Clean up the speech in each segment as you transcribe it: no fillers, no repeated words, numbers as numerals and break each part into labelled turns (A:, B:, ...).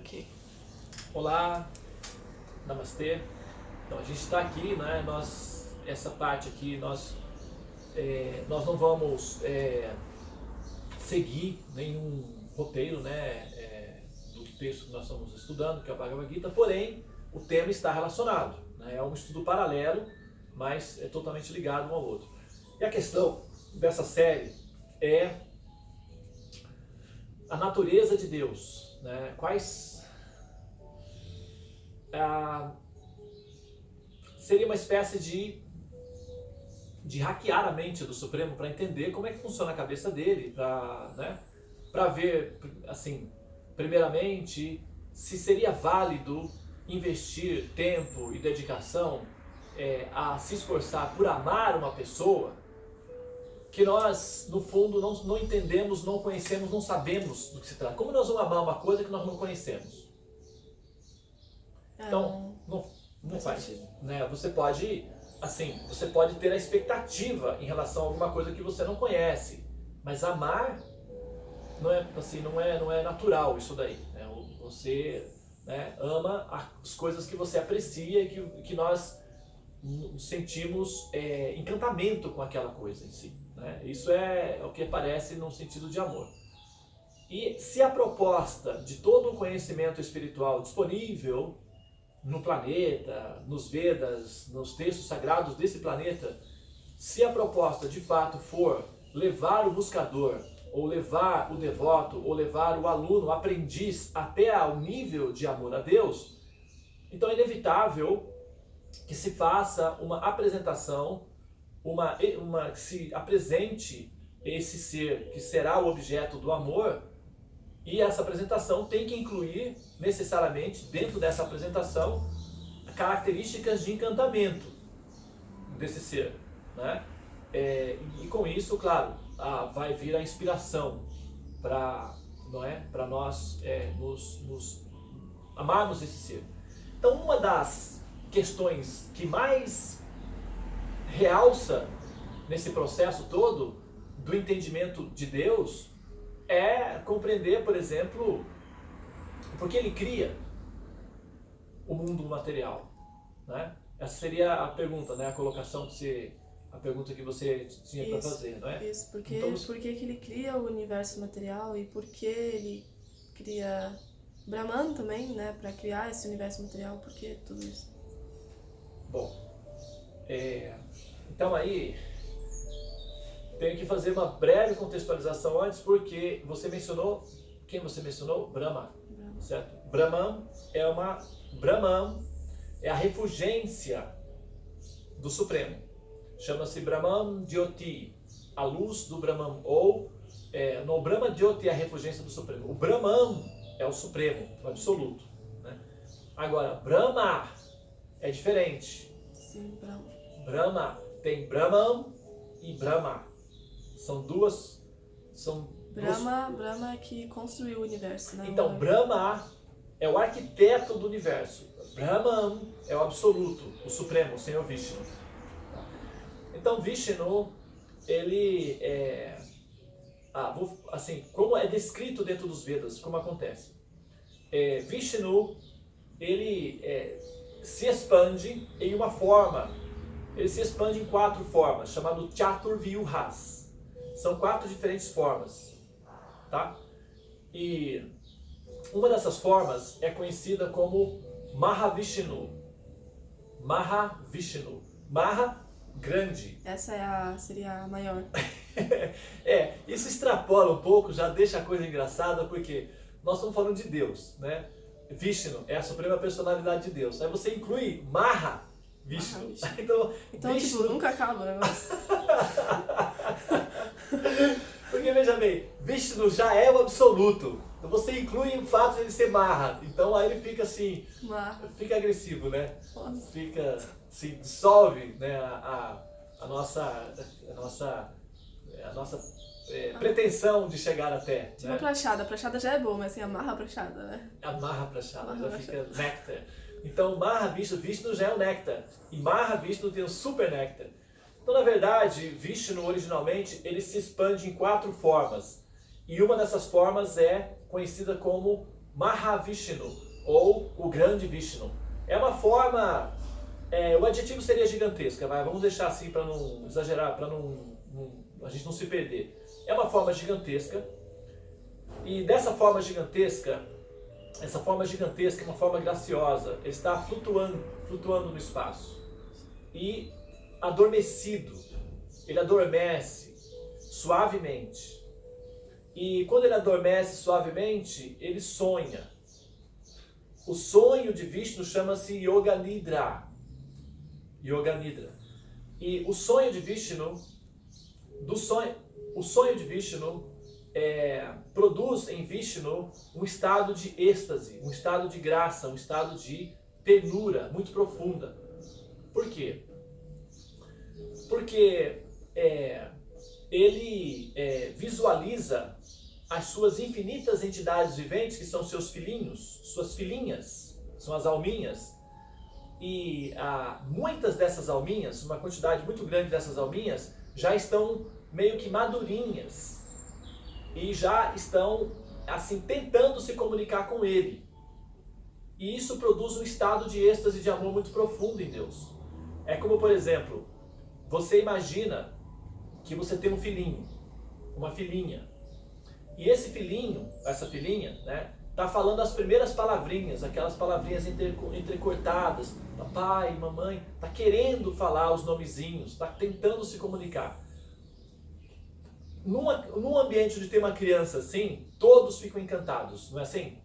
A: Ok.
B: Olá, namastê. Então a gente está aqui, né? Essa parte aqui nós não vamos seguir nenhum roteiro, né? Do texto que nós estamos estudando, que é o Bhagavad Gita. Porém, o tema está relacionado, né? É um estudo paralelo, mas é totalmente ligado um ao outro. E a questão dessa série é a natureza de Deus, né? Seria uma espécie de hackear a mente do Supremo para entender como é que funciona a cabeça dele, para ver, assim, primeiramente, se seria válido investir tempo e dedicação a se esforçar por amar uma pessoa que nós, no fundo, não entendemos, não conhecemos, não sabemos do que se trata. Como nós vamos amar uma coisa que nós não conhecemos? Então, não faz, né? Você pode ter a expectativa em relação a alguma coisa que você não conhece, mas amar não é natural isso daí, né? Você, né, ama as coisas que você aprecia e que nós sentimos encantamento com aquela coisa em si, né? Isso é o que aparece no sentido de amor. E se a proposta de todo o conhecimento espiritual disponível no planeta, nos Vedas, nos textos sagrados desse planeta, se a proposta de fato for levar o buscador, ou levar o devoto, ou levar o aluno, o aprendiz, até ao nível de amor a Deus, então é inevitável que se faça uma apresentação, que se apresente esse ser que será o objeto do amor. E essa apresentação tem que incluir, necessariamente, dentro dessa apresentação, características de encantamento desse ser, né? E com isso, claro, vai vir a inspiração para nós nos amarmos esse ser. Então, uma das questões que mais realça nesse processo todo do entendimento de Deus é compreender, por exemplo, porque ele cria o mundo material, né? Essa seria a pergunta, né? A colocação a pergunta que você tinha para fazer, não é?
A: Isso, porque
B: então,
A: por que ele cria o universo material e por que ele cria Brahman também, né? Para criar esse universo material, por que tudo isso?
B: Bom, então aí tenho que fazer uma breve contextualização antes, porque quem você mencionou? Brahma, certo? Brahman é a refulgência do Supremo. Chama-se Brahman Jyoti, a luz do Brahman, ou no Brahma Jyoti é a refulgência do Supremo. O Brahman é o Supremo, o absoluto, né? Agora, Brahma é diferente.
A: Sim, Brahma.
B: Brahma tem Brahman e Brahma.
A: Brahma é que construiu o universo, né?
B: Então, Brahma é o arquiteto do universo. Brahman é o absoluto, o supremo, o Senhor Vishnu. Então, Vishnu, ele como é descrito dentro dos Vedas, como acontece? Vishnu, ele se expande em uma forma, ele se expande em 4 formas, chamado Chaturvyuhas. São 4 diferentes formas, tá? E uma dessas formas é conhecida como Mahavishnu. Mahavishnu. Maha, grande.
A: Essa seria a maior.
B: Isso extrapola um pouco, já deixa a coisa engraçada, porque nós estamos falando de Deus, né? Vishnu é a suprema personalidade de Deus. Aí você inclui Mahavishnu.
A: Então
B: Vishnu...
A: tipo, nunca acaba o negócio.
B: Porque veja bem, Vishnu já é o absoluto. Então você inclui o fato de ele ser Maha. Então aí ele fica assim, fica agressivo, né?
A: Nossa.
B: Fica assim, dissolve, né, a nossa pretensão de chegar até.
A: Tipo,
B: né?
A: a prachada já é boa, mas assim, amarra a prachada, né?
B: Amarra a prachada, já fica néctar. Então Vishnu já é o néctar. E Mahavishnu tem o super néctar. Então, na verdade, Vishnu originalmente ele se expande em 4 formas. E uma dessas formas é conhecida como Mahavishnu, ou o grande Vishnu. É uma forma, o adjetivo seria gigantesca, mas vamos deixar assim para não exagerar, para a gente não se perder. É uma forma gigantesca, e dessa forma gigantesca, essa forma gigantesca é uma forma graciosa, ele está flutuando no espaço e adormecido, ele adormece suavemente. E quando ele adormece suavemente, ele sonha. O sonho de Vishnu chama-se Yoga Nidra. Yoga Nidra. E o sonho de Vishnu, o sonho de Vishnu produz em Vishnu um estado de êxtase, um estado de graça, um estado de ternura muito profunda. Por quê? Porque ele visualiza as suas infinitas entidades viventes, que são seus filhinhos, suas filhinhas, são as alminhas, e muitas dessas alminhas, uma quantidade muito grande dessas alminhas, já estão meio que madurinhas, e já estão, assim, tentando se comunicar com ele. E isso produz um estado de êxtase, de amor muito profundo em Deus. É como, por exemplo, você imagina que você tem um filhinho, uma filhinha, e esse filhinho, essa filhinha, né, tá falando as primeiras palavrinhas, aquelas palavrinhas entrecortadas, papai, mamãe, tá querendo falar os nomezinhos, tá tentando se comunicar. Num ambiente onde tem uma criança assim, todos ficam encantados, não é assim?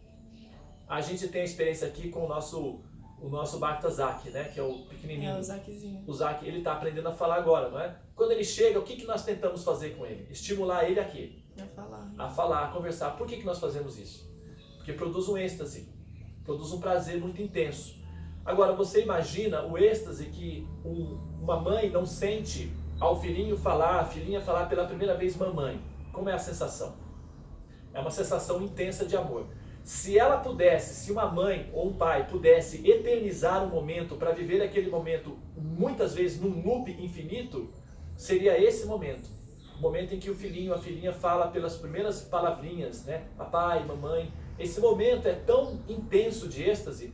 B: A gente tem a experiência aqui com o nosso Bhakta Zaki, né, que é o pequenininho.
A: O Zakizinho.
B: O Zaki, ele está aprendendo a falar agora, não é? Quando ele chega, o que nós tentamos fazer com ele? Estimular ele aqui. A falar, a conversar. Por que nós fazemos isso? Porque produz um êxtase, produz um prazer muito intenso. Agora, você imagina o êxtase que uma mãe não sente ao filhinho falar, a filhinha falar pela primeira vez mamãe. Como é a sensação? É uma sensação intensa de amor. Se ela pudesse, se uma mãe ou um pai pudesse eternizar um momento para viver aquele momento muitas vezes num loop infinito, seria esse momento. O momento em que o filhinho, a filhinha fala pelas primeiras palavrinhas, né? Papai, mamãe. Esse momento é tão intenso de êxtase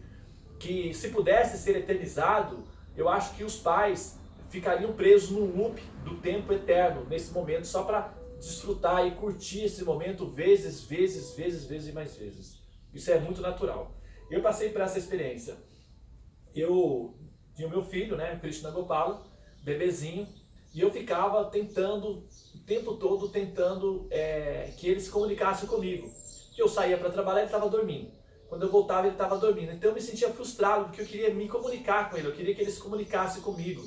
B: que, se pudesse ser eternizado, eu acho que os pais ficariam presos num loop do tempo eterno, nesse momento, só para desfrutar e curtir esse momento vezes e mais vezes. Isso é muito natural. Eu passei por essa experiência. Eu tinha o meu filho, né, Krishna Gopala, bebezinho, e eu ficava tentando, o tempo todo tentando que ele se comunicasse comigo. Que eu saía para trabalhar, ele estava dormindo. Quando eu voltava, ele estava dormindo. Então eu me sentia frustrado, porque eu queria me comunicar com ele, eu queria que ele se comunicasse comigo.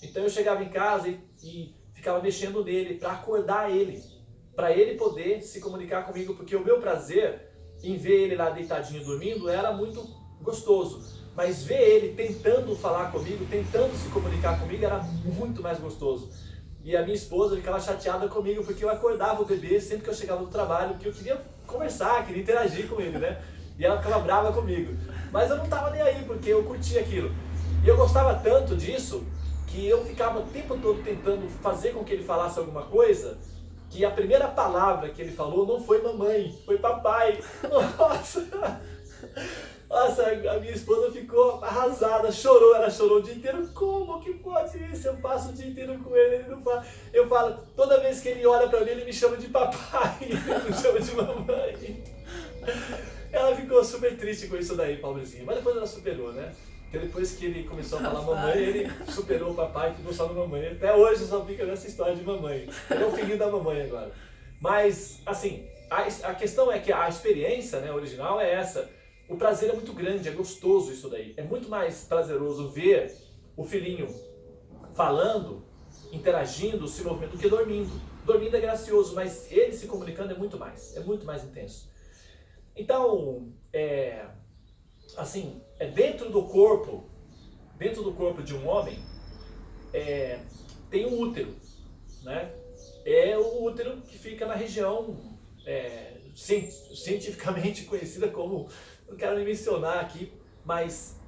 B: Então eu chegava em casa e ficava mexendo nele para acordar ele, para ele poder se comunicar comigo, porque o meu prazer em ver ele lá deitadinho dormindo era muito gostoso, mas ver ele tentando falar comigo, tentando se comunicar comigo era muito mais gostoso. E a minha esposa ficava chateada comigo porque eu acordava o bebê sempre que eu chegava do trabalho, porque eu queria conversar, queria interagir com ele, né? E ela ficava brava comigo, mas eu não estava nem aí, porque eu curtia aquilo. E eu gostava tanto disso que eu ficava o tempo todo tentando fazer com que ele falasse alguma coisa, que a primeira palavra que ele falou não foi mamãe, foi papai. Nossa, a minha esposa ficou arrasada, chorou, ela chorou o dia inteiro. Como que pode isso? Eu passo o dia inteiro com ele, ele não fala. Eu falo, toda vez que ele olha pra mim, ele me chama de papai, ele me chama de mamãe. Ela ficou super triste com isso daí, pobrezinha, mas depois ela superou, né? Porque depois que ele começou a falar mamãe, ele superou o papai e ficou só no mamãe. Até hoje só fica nessa história de mamãe. Ele é o filhinho da mamãe agora. Mas, assim, a questão é que a experiência, né, original é essa. O prazer é muito grande, é gostoso isso daí. É muito mais prazeroso ver o filhinho falando, interagindo, se movimentando, do que dormindo. Dormindo é gracioso, mas ele se comunicando é muito mais intenso. Então, assim, dentro do corpo de um homem, tem um útero, né? É o útero que fica na região cientificamente conhecida como, não quero nem mencionar aqui, mas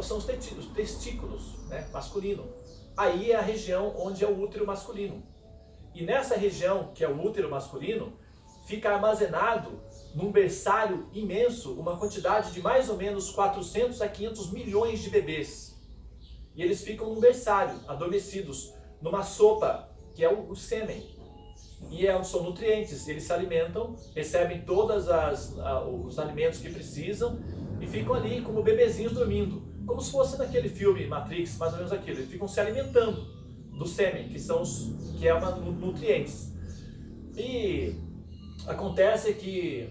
B: são os testículos, né, masculino. Aí é a região onde é o útero masculino. E nessa região, que é o útero masculino, fica armazenado num berçário imenso, uma quantidade de mais ou menos 400 a 500 milhões de bebês. E eles ficam num berçário, adormecidos, numa sopa, que é o sêmen. E são nutrientes, eles se alimentam, recebem todos os alimentos que precisam e ficam ali como bebezinhos dormindo. Como se fosse naquele filme Matrix, mais ou menos aquilo. Eles ficam se alimentando do sêmen, que é nutrientes. E acontece que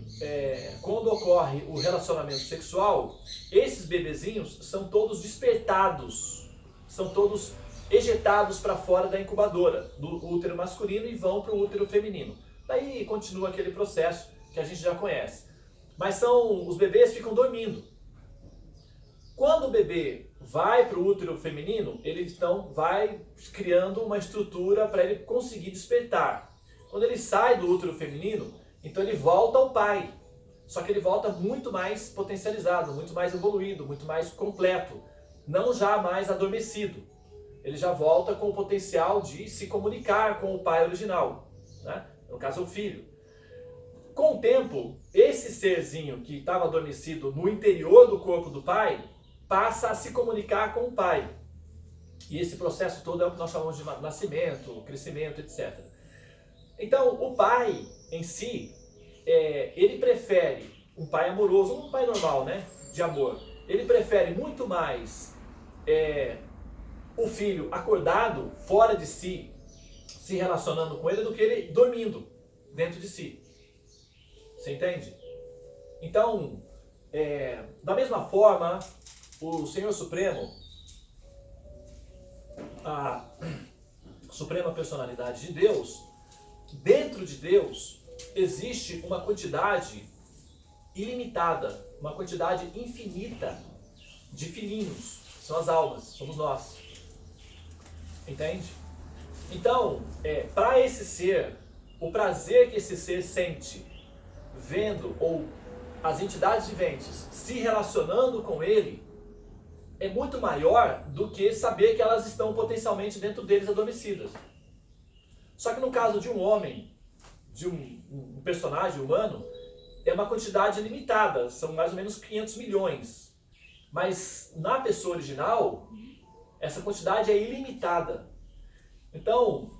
B: quando ocorre o relacionamento sexual, esses bebezinhos são todos despertados, são todos ejetados para fora da incubadora, do útero masculino, e vão para o útero feminino. Daí continua aquele processo que a gente já conhece. Mas os bebês ficam dormindo. Quando o bebê vai para o útero feminino, ele então vai criando uma estrutura para ele conseguir despertar. Quando ele sai do útero feminino, então ele volta ao pai. Só que ele volta muito mais potencializado, muito mais evoluído, muito mais completo. Não já mais adormecido. Ele já volta com o potencial de se comunicar com o pai original, né? No caso, o filho. Com o tempo, esse serzinho que estava adormecido no interior do corpo do pai, passa a se comunicar com o pai. E esse processo todo é o que nós chamamos de nascimento, crescimento, etc. Então, o pai em si, ele prefere um pai amoroso, um pai normal, né, de amor. Ele prefere muito mais o filho acordado, fora de si, se relacionando com ele, do que ele dormindo dentro de si. Você entende? Então, da mesma forma, o Senhor Supremo, a Suprema Personalidade de Deus, dentro de Deus existe uma quantidade ilimitada, uma quantidade infinita de filhinhos, são as almas, somos nós. Entende? Então, para esse ser, o prazer que esse ser sente vendo, ou as entidades viventes se relacionando com ele, é muito maior do que saber que elas estão potencialmente dentro deles adormecidas. Só que no caso de um homem, de um personagem humano, é uma quantidade limitada, são mais ou menos 500 milhões. Mas na pessoa original, essa quantidade é ilimitada. Então,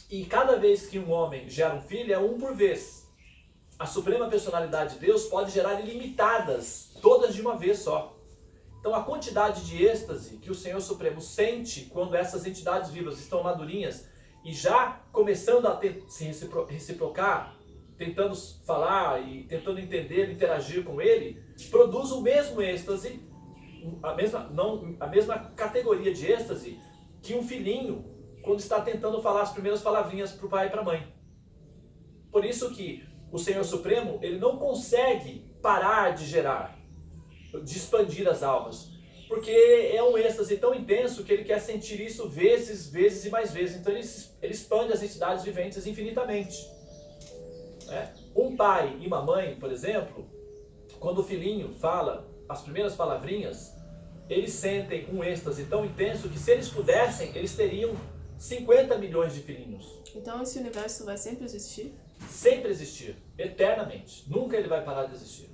B: e cada vez que um homem gera um filho, é um por vez. A Suprema Personalidade de Deus pode gerar ilimitadas, todas de uma vez só. Então, a quantidade de êxtase que o Senhor Supremo sente quando essas entidades vivas estão madurinhas e já começando a se reciprocar, tentando falar e tentando entender, interagir com ele, produz o mesmo êxtase, a mesma categoria de êxtase que um filhinho quando está tentando falar as primeiras palavrinhas para o pai e para a mãe. Por isso que o Senhor Supremo, ele não consegue parar de gerar, de expandir as almas, porque é um êxtase tão intenso que ele quer sentir isso vezes, vezes e mais vezes. Então ele expande as entidades viventes infinitamente. Um pai e uma mãe, por exemplo, quando o filhinho fala as primeiras palavrinhas, eles sentem um êxtase tão intenso que, se eles pudessem, eles teriam 50 milhões de filhinhos.
A: Então esse universo vai sempre existir?
B: Sempre existir, eternamente. Nunca ele vai parar de existir.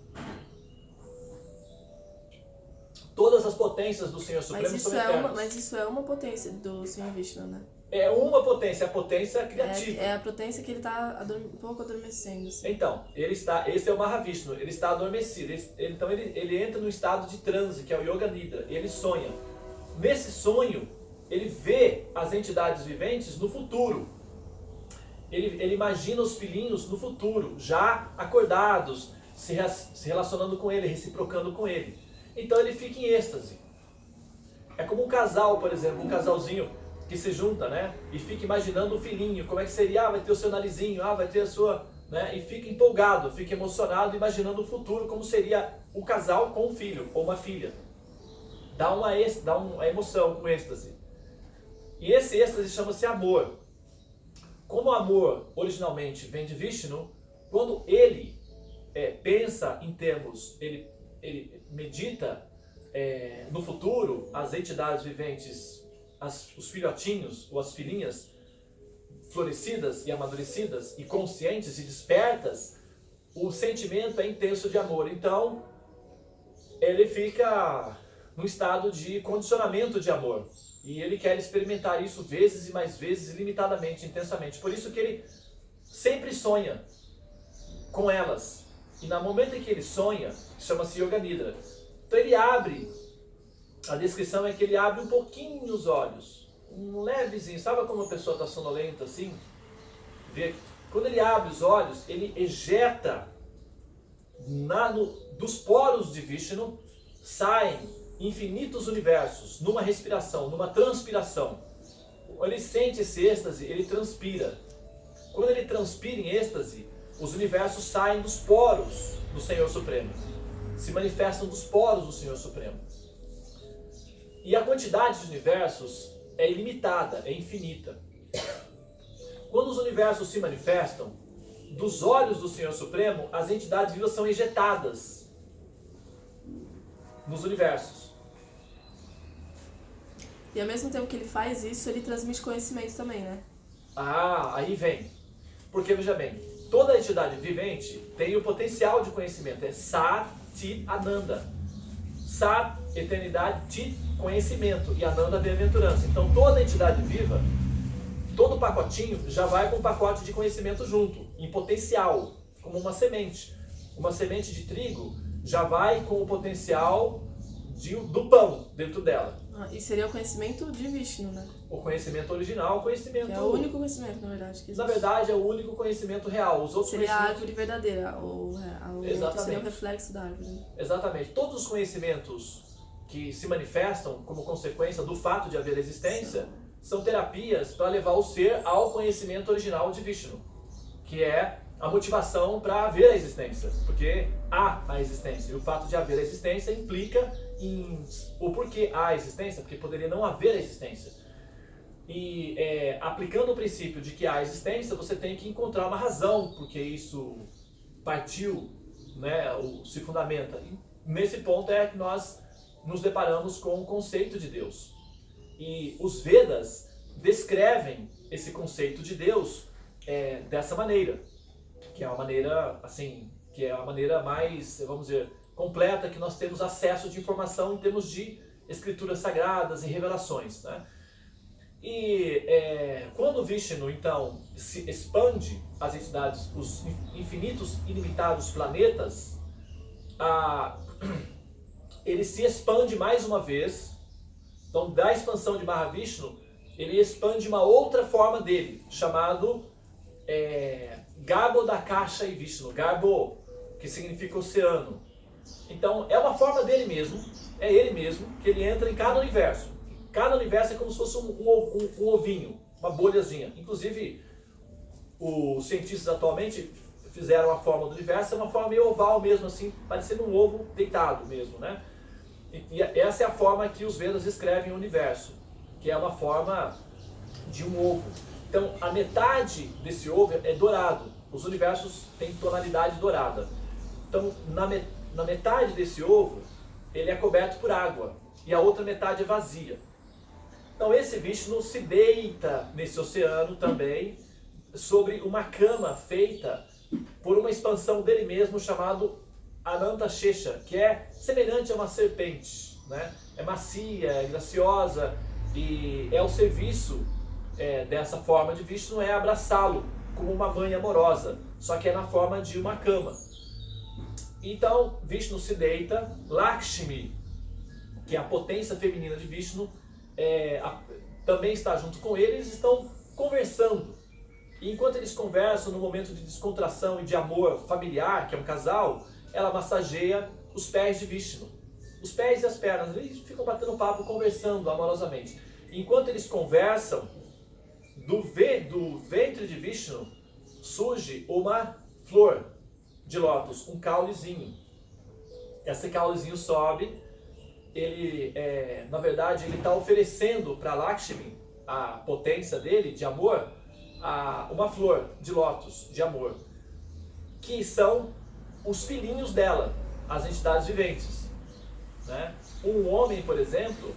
B: Todas as potências do Senhor Supremo são eternas.
A: Mas isso é uma potência do Senhor Vishnu, né?
B: É uma potência, a potência criativa.
A: É a potência que ele está um pouco adormecendo. Assim.
B: Então, esse é o Mahavishnu, ele está adormecido. Então ele entra no estado de transe, que é o Yoga Nidra, e ele sonha. Nesse sonho, ele vê as entidades viventes no futuro. Ele imagina os filhinhos no futuro, já acordados, se relacionando com ele, reciprocando com ele. Então ele fica em êxtase. É como um casal, por exemplo, um casalzinho que se junta, né? E fica imaginando o filhinho, como é que seria, vai ter o seu narizinho, vai ter a sua... Né? E fica empolgado, fica emocionado, imaginando o futuro, como seria o casal com um filho ou uma filha. Dá uma emoção, um êxtase. E esse êxtase chama-se amor. Como o amor originalmente vem de Vishnu, quando ele pensa em termos, ele medita no futuro, as entidades viventes, os filhotinhos ou as filhinhas florescidas e amadurecidas e conscientes e despertas, o sentimento é intenso de amor. Então, ele fica num estado de condicionamento de amor. E ele quer experimentar isso vezes e mais vezes, ilimitadamente, intensamente. Por isso que ele sempre sonha com elas. E no momento em que ele sonha, chama-se Yoga Nidra. Então ele abre, a descrição é que ele abre um pouquinho os olhos. Um levezinho, sabe como a pessoa está sonolenta assim? Quando ele abre os olhos, ele ejeta dos poros de Vishnu, saem infinitos universos, numa respiração, numa transpiração. Ele sente esse êxtase, ele transpira. Quando ele transpira em êxtase, os universos saem dos poros do Senhor Supremo. Se manifestam dos poros do Senhor Supremo. E a quantidade de universos é ilimitada, é infinita. Quando os universos se manifestam, dos olhos do Senhor Supremo, as entidades vivas são ejetadas nos universos.
A: E ao mesmo tempo que ele faz isso, ele transmite conhecimento também, né?
B: Ah, aí vem. Porque, veja bem, toda entidade vivente tem o potencial de conhecimento. É Sat, Chit, Ananda. Sat, eternidade, Chit, conhecimento. E Ananda, bem-aventurança. Então, toda entidade viva, todo pacotinho já vai com um pacote de conhecimento junto, em potencial, como uma semente. Uma semente de trigo já vai com o potencial do pão dentro dela.
A: E seria o conhecimento de Vishnu, né?
B: O conhecimento original, o conhecimento...
A: Que é o único conhecimento, na verdade, que existe.
B: Na verdade, é o único conhecimento real. Os outros
A: seria a árvore verdadeira, o seria o reflexo da árvore.
B: Exatamente. Todos os conhecimentos que se manifestam como consequência do fato de haver existência são terapias para levar o ser ao conhecimento original de Vishnu, que é a motivação para haver a existência, porque há a existência, e o fato de haver a existência implica o porquê há a existência, porque poderia não haver a existência. E aplicando o princípio de que há existência, você tem que encontrar uma razão porque isso partiu, né, se fundamenta. E nesse ponto é que nós nos deparamos com o conceito de Deus. E os Vedas descrevem esse conceito de Deus dessa maneira, que é uma maneira assim, que é a maneira mais, vamos dizer, completa que nós temos acesso de informação em termos de escrituras sagradas e revelações, né? E quando Vishnu, então, se expande as entidades, os infinitos, ilimitados planetas, ele se expande mais uma vez. Então, da expansão de Mahavishnu, ele expande uma outra forma dele, chamado Garbo da Caixa e Vishnu. Garbo, que significa oceano. Então, é uma forma dele mesmo, é ele mesmo, que ele entra em cada universo. Cada universo é como se fosse um ovinho, uma bolhazinha. Inclusive, os cientistas atualmente fizeram a forma do universo, é uma forma meio oval mesmo, assim, parecendo um ovo deitado mesmo, né? E essa é a forma que os Vedas descrevem o universo, que é uma forma de um ovo. Então, a metade desse ovo é dourado. Os universos têm tonalidade dourada. Então, na metade desse ovo, ele é coberto por água, e a outra metade é vazia. Então esse Vishnu se deita nesse oceano também, sobre uma cama feita por uma expansão dele mesmo, chamado Ananta Shesha, que é semelhante a uma serpente, né? É macia, é graciosa, e é o serviço dessa forma de Vishnu é abraçá-lo como uma mãe amorosa, só que é na forma de uma cama. Então Vishnu se deita, Lakshmi, que é a potência feminina de Vishnu, também está junto com ele. Eles estão conversando. E enquanto eles conversam, no momento de descontração e de amor familiar, que é um casal, ela massageia os pés de Vishnu. Os pés e as pernas. Eles ficam batendo papo, conversando amorosamente. E enquanto eles conversam, do ventre de Vishnu surge uma flor de lótus, um caulezinho. Esse caulezinho sobe. Ele, na verdade, ele está oferecendo para Lakshmi, a potência dele de amor, uma flor de lótus de amor, que são os filhinhos dela, as entidades viventes, né? Um homem, por exemplo,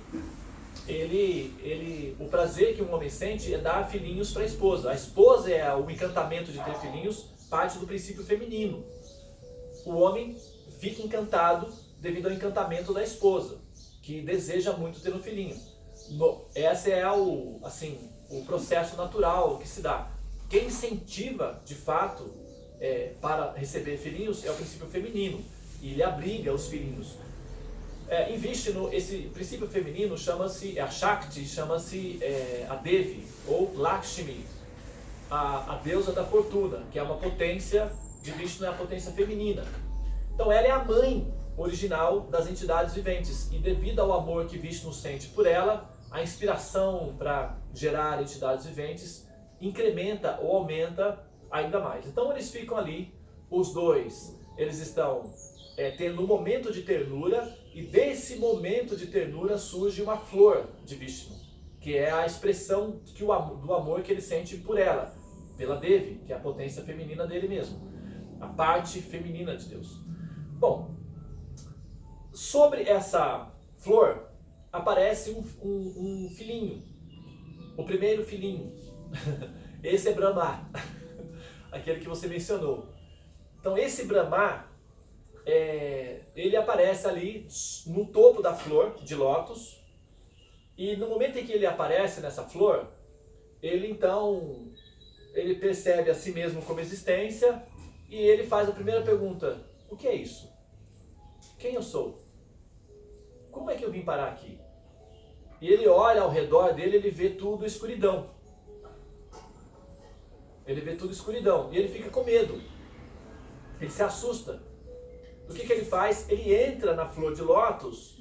B: o prazer que um homem sente é dar filhinhos para a esposa. A esposa o encantamento de ter filhinhos parte do princípio feminino. o homem fica encantado devido ao encantamento da esposa, que deseja muito ter um filhinho. Esse é o processo natural que se dá. Quem incentiva, de fato, para receber filhinhos é o princípio feminino, e ele abriga os filhinhos. Em Vishnu, esse princípio feminino chama-se, a Shakti, chama-se a Devi, ou Lakshmi, a deusa da fortuna, que é uma potência de Vishnu, é a potência feminina. Então ela é a mãe original das entidades viventes, e devido ao amor que Vishnu sente por ela, a inspiração para gerar entidades viventes incrementa ou aumenta ainda mais. Então eles ficam ali, os dois, eles estão tendo um momento de ternura, e desse momento de ternura surge uma flor de Vishnu, que é a expressão do amor que ele sente por ela, pela Devi, que é a potência feminina dele mesmo, a parte feminina de Deus. Bom, sobre essa flor aparece um filhinho, o primeiro filhinho. Esse é Brahma, aquele que você mencionou. Então esse Brahma, ele aparece ali no topo da flor de lótus, e no momento em que ele aparece nessa flor, ele percebe a si mesmo como existência, e ele faz a primeira pergunta: o que é isso? Quem eu sou? Como é que eu vim parar aqui? E ele olha ao redor dele, ele vê tudo escuridão. Ele vê tudo escuridão, e ele fica com medo, ele se assusta. O que ele faz? Ele entra na flor de lótus.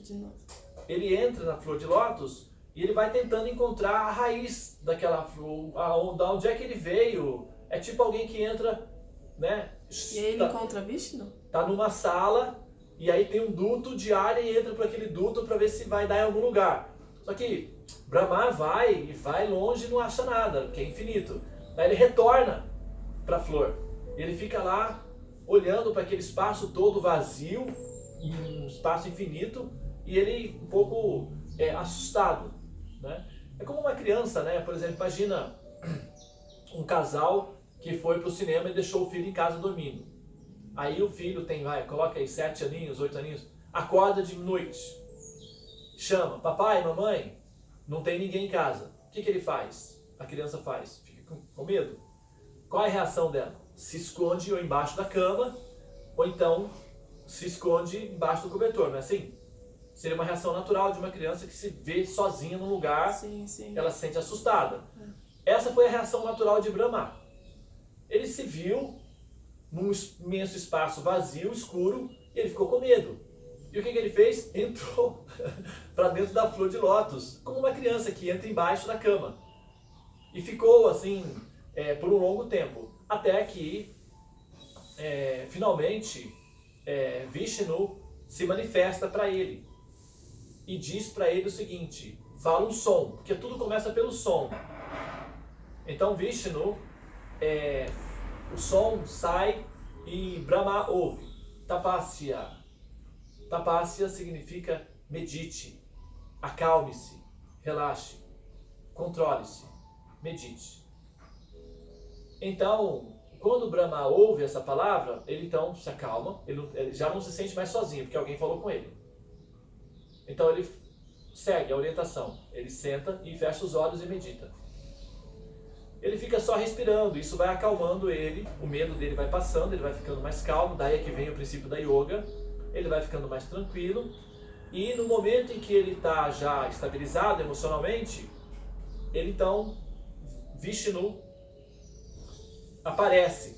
B: Ele entra na flor de lótus e ele vai tentando encontrar a raiz daquela flor, da onde é que ele veio. É tipo alguém que entra, né?
A: E aí ele encontra Vishnu?
B: Tá numa sala e aí tem um duto de ar e entra por aquele duto para ver se vai dar em algum lugar. Só que Brahma vai longe e não acha nada, que é infinito. Aí ele retorna para a flor e ele fica lá olhando para aquele espaço todo vazio, um espaço infinito, e ele um pouco assustado, né? É como uma criança, né? Por exemplo, imagina um casal que foi para o cinema e deixou o filho em casa dormindo. Aí o filho coloca aí 7 aninhos, 8 aninhos, acorda de noite, chama, papai, mamãe, não tem ninguém em casa. O que ele faz? A criança faz, fica com medo. Qual é a reação dela? Se esconde ou embaixo da cama, ou então se esconde embaixo do cobertor, não é assim? Seria uma reação natural de uma criança que se vê sozinha num lugar,
A: sim, sim.
B: Ela se sente assustada. Essa foi a reação natural de Brahma. Ele se viu num imenso espaço vazio, escuro, e ele ficou com medo. E o que ele fez? Entrou para dentro da flor de lótus, como uma criança que entra embaixo da cama. E ficou assim por um longo tempo, até que finalmente Vishnu se manifesta para ele e diz para ele o seguinte: fala um som, porque tudo começa pelo som. Então Vishnu, o som sai e Brahma ouve. Tapasya. Tapasya significa medite, acalme-se, relaxe, controle-se, medite. Então, quando Brahma ouve essa palavra, ele então se acalma, ele já não se sente mais sozinho, porque alguém falou com ele. Então ele segue a orientação, ele senta e fecha os olhos e medita. Ele fica só respirando, isso vai acalmando ele, o medo dele vai passando, ele vai ficando mais calmo, daí é que vem o princípio da yoga, ele vai ficando mais tranquilo, e no momento em que ele está já estabilizado emocionalmente, ele então, Vishnu, aparece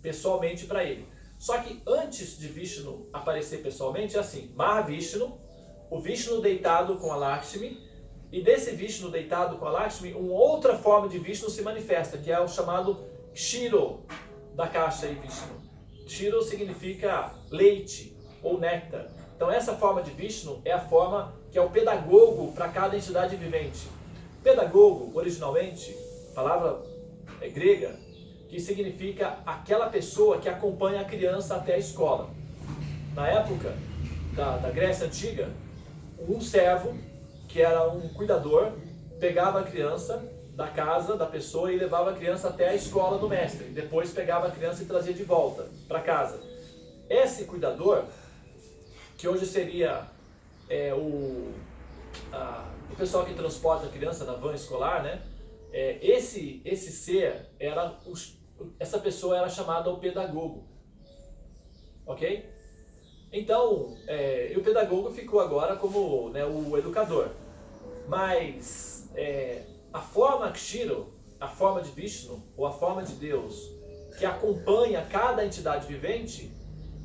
B: pessoalmente para ele. Só que antes de Vishnu aparecer pessoalmente, é assim: Mahavishnu, o Vishnu deitado com a Lakshmi, e desse Vishnu deitado com a Lakshmi, uma outra forma de Vishnu se manifesta, que é o chamado Kshiro, da caixa aí Vishnu. Kshiro significa leite ou néctar. Então essa forma de Vishnu é a forma que é o pedagogo para cada entidade vivente. Pedagogo, originalmente, palavra grega, que significa aquela pessoa que acompanha a criança até a escola. Na época da Grécia Antiga, um servo, que era um cuidador, pegava a criança da casa da pessoa e levava a criança até a escola do mestre. Depois pegava a criança e trazia de volta para casa. Esse cuidador, que hoje seria o pessoal que transporta a criança na van escolar, né? Esse ser, essa pessoa era chamada o pedagogo. Ok? Então, o pedagogo ficou agora como, né, o educador. Mas a forma Kshiro, a forma de Vishnu, ou a forma de Deus, que acompanha cada entidade vivente,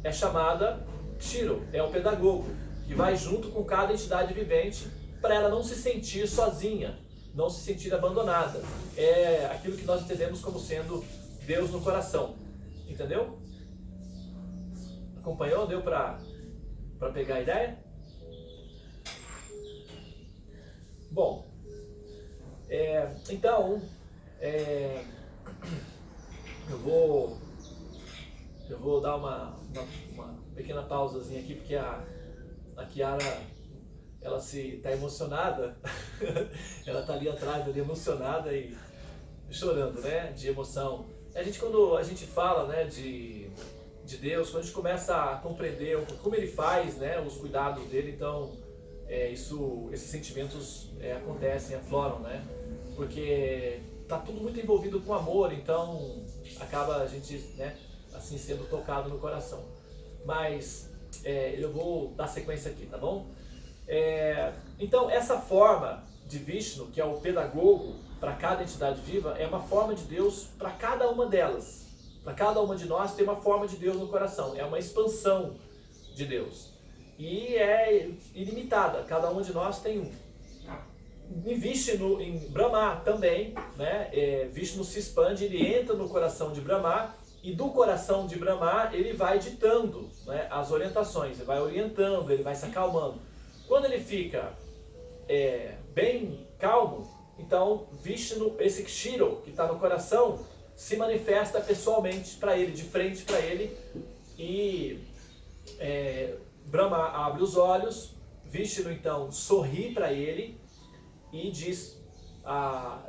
B: é chamada Kshiro, é o pedagogo, que vai junto com cada entidade vivente para ela não se sentir sozinha, não se sentir abandonada. É aquilo que nós entendemos como sendo Deus no coração. Entendeu? Acompanhou? Deu para pegar a ideia? Bom, então, eu vou dar uma pequena pausazinha aqui, porque a Kiara, ela está emocionada, ela está ali atrás, ali emocionada e chorando, né, de emoção. Quando a gente fala, né, de Deus, quando a gente começa a compreender como Ele faz, né, os cuidados dele, então esses sentimentos acontecem, afloram, né, porque tá tudo muito envolvido com amor, então acaba a gente, né, assim sendo tocado no coração. Mas eu vou dar sequência aqui, tá bom? Então essa forma de Vishnu, que é o pedagogo para cada entidade viva, é uma forma de Deus para cada uma delas. Para cada uma de nós tem uma forma de Deus no coração, é uma expansão de Deus. E é ilimitada, cada um de nós tem um. Em Vishnu, em Brahma também, né? Vishnu se expande, ele entra no coração de Brahma, e do coração de Brahma ele vai ditando, né, as orientações, ele vai orientando, ele vai se acalmando. Quando ele fica bem calmo, então Vishnu, esse Kshiro que está no coração, se manifesta pessoalmente para ele, de frente para ele, e Brahma abre os olhos, Vishnu então sorri para ele e diz: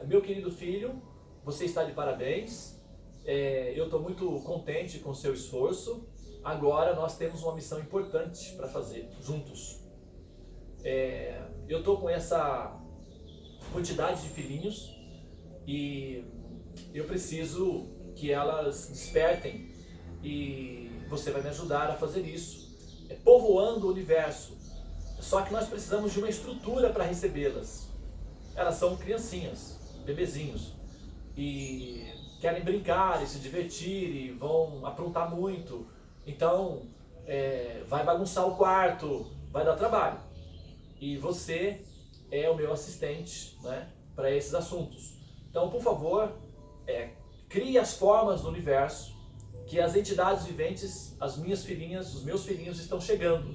B: meu querido filho, você está de parabéns, eu estou muito contente com o seu esforço, agora nós temos uma missão importante para fazer juntos. Eu estou com essa quantidade de filhinhos e eu preciso que elas despertem e você vai me ajudar a fazer isso, povoando o universo. Só que nós precisamos de uma estrutura para recebê-las. Elas são criancinhas, bebezinhos, e querem brincar e se divertir e vão aprontar muito. Então, vai bagunçar o quarto, vai dar trabalho. E você é o meu assistente, né, para esses assuntos. Então, por favor, crie as formas do universo que as entidades viventes, as minhas filhinhas, os meus filhinhos estão chegando.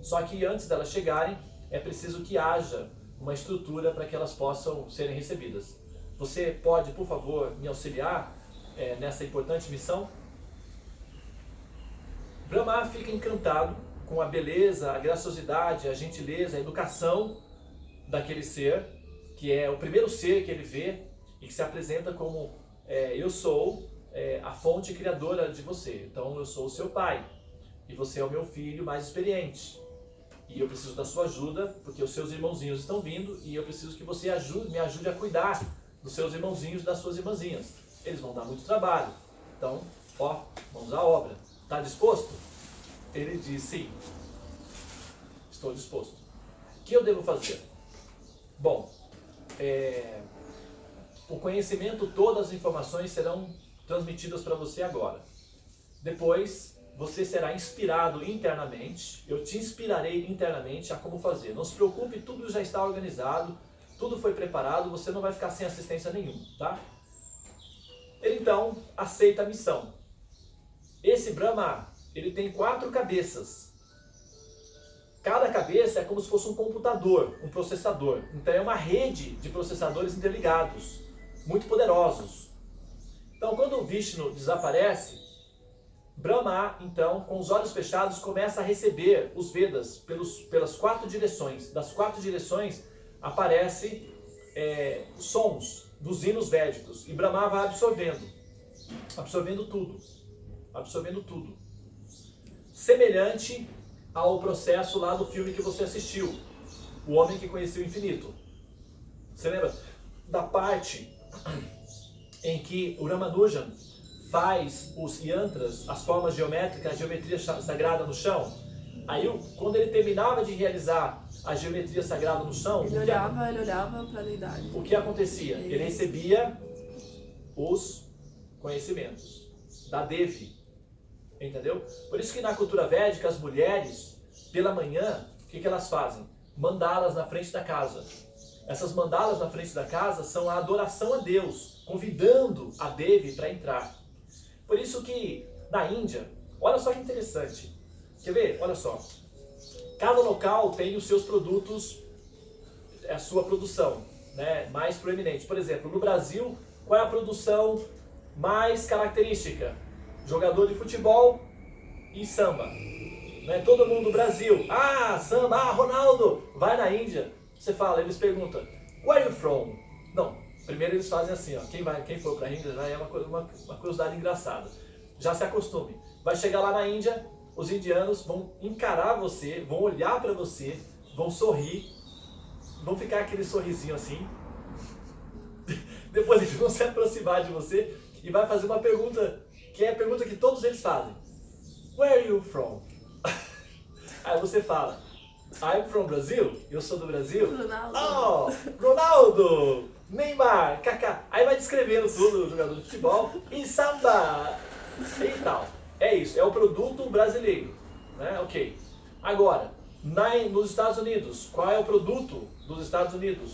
B: Só que antes delas chegarem, é preciso que haja uma estrutura para que elas possam serem recebidas. Você pode, por favor, me auxiliar nessa importante missão? Brahma fica encantado com a beleza, a graciosidade, a gentileza, a educação daquele ser, que é o primeiro ser que ele vê e que se apresenta como eu sou a fonte criadora de você. Então eu sou o seu pai e você é o meu filho mais experiente. E eu preciso da sua ajuda, porque os seus irmãozinhos estão vindo e eu preciso que você me ajude a cuidar dos seus irmãozinhos e das suas irmãzinhas. Eles vão dar muito trabalho. Então, vamos à obra. Está disposto? Ele diz: sim, estou disposto. O que eu devo fazer? Bom, o conhecimento, todas as informações serão transmitidas para você agora. Depois, você será inspirado internamente, eu te inspirarei internamente a como fazer. Não se preocupe, tudo já está organizado, tudo foi preparado, você não vai ficar sem assistência nenhuma, tá? Ele então aceita a missão. Esse Brahma, ele tem 4 cabeças. Cada cabeça é como se fosse um computador, um processador. Então é uma rede de processadores interligados, muito poderosos. Então quando o Vishnu desaparece, Brahma, então, com os olhos fechados, começa a receber os Vedas pelas 4 direções. Das 4 direções aparecem sons. dos hinos védicos. E Brahma vai absorvendo tudo. Semelhante ao processo lá do filme que você assistiu, O Homem que Conheceu o Infinito. Você lembra da parte em que o Ramanujan faz os yantras, as formas geométricas, a geometria sagrada no chão? Aí, quando ele terminava de realizar a geometria sagrada no chão,
A: Ele olhava para a deidade.
B: o que acontecia? Ele recebia os conhecimentos da Devi, entendeu? Por isso que na cultura védica, as mulheres, pela manhã, o que elas fazem? Mandalas na frente da casa. Essas mandalas na frente da casa são a adoração a Deus, convidando a Devi para entrar. Por isso que na Índia, olha só que interessante. Quer ver? Olha só. Cada local tem os seus produtos, a sua produção, né, mais proeminente. Por exemplo, no Brasil, qual é a produção mais característica? Jogador de futebol e samba. Né? Todo mundo no Brasil, samba, Ronaldo, vai na Índia. Você fala, eles perguntam, where are you from? Não, primeiro eles fazem assim, ó, quem for para a Índia já é uma curiosidade engraçada. Já se acostume. Vai chegar lá na Índia, os indianos vão encarar você, vão olhar para você, vão sorrir, vão ficar aquele sorrisinho assim. Depois eles vão se aproximar de você e vai fazer uma pergunta, que é a pergunta que todos eles fazem. Where are you from? Aí você fala, I'm from Brazil, eu sou do Brasil.
A: Ronaldo.
B: Oh, Ronaldo, Neymar, Kaká. Aí vai descrevendo tudo, o jogador de futebol e samba e tal. É isso, é o produto brasileiro, né? Ok. Agora, nos Estados Unidos, qual é o produto dos Estados Unidos?